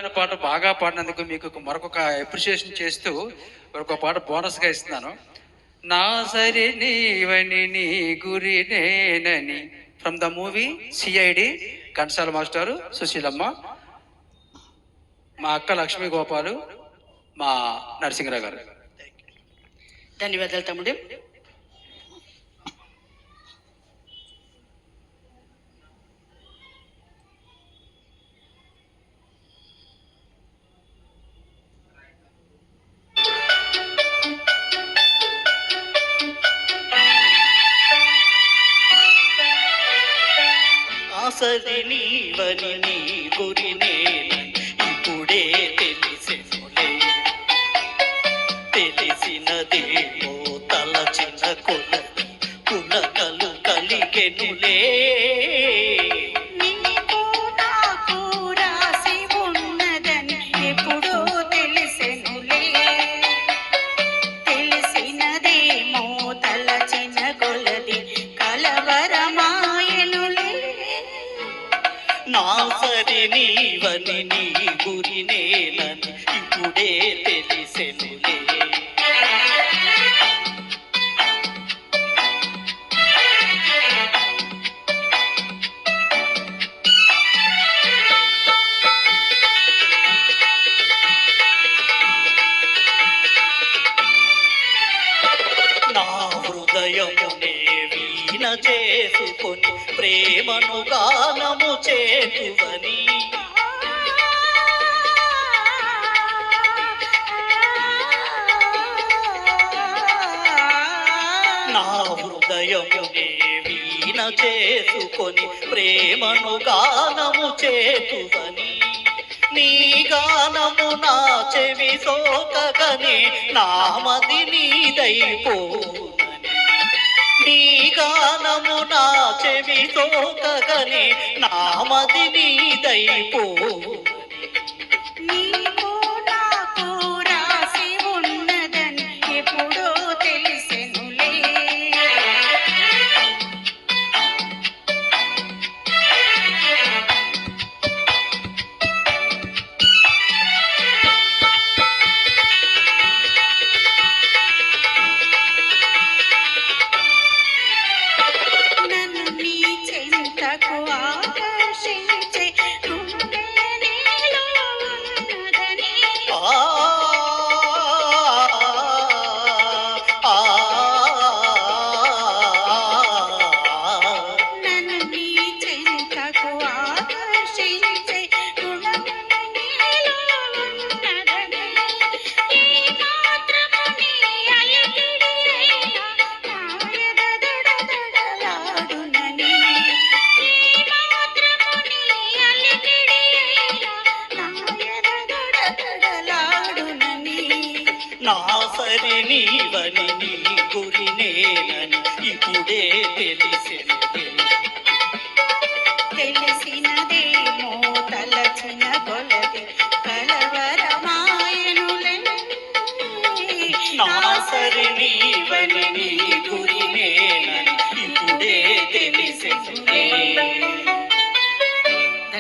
అద్భుతమైన పాట బాగా పాడినందుకు మీకు మరొక అప్రిషియేషన్ చేస్తూ ఒక పాట బోనస్గా ఇస్తున్నాను. నా సరి నీవని నీ గురి నేనని from the movie CID, Ghantasala మాస్టారు, సుశీలమ్మ, మా అక్క లక్ష్మీ గోపాలు, మా నరసింహరావు గారు. ధన్యవాదాలు తమ్ముడు. ఆసరి నీవని నీ గురి నేనని ఇప్పుడే తెలిసెనులే, తెలిసినదేమో తలచిన కొలది పులకలు కలిగెనులే. నా సరి నీవని నీ గురి నేనని ఇప్పుడే తెలిసెనులే. నా హృదయమునే వీణ చేసుకొని ప్రేమను గానము చేతువని, నా హృదయమునే వీణ చేసుకొని ప్రేమను గానము చేతువని, నీ గానము నా చెవి సోకగనే నామది నీదైపోవునని, నీ గానము నా చెవి సోకగనే నామది నీదైపోవునని. నా సరి నీవని నీ గురి నేనని ఇప్పుడే తెలిసెనులే, తెలిసినదేమో తలచిన కొలది కలవరమాయనులే. నా సరి నీవని నీ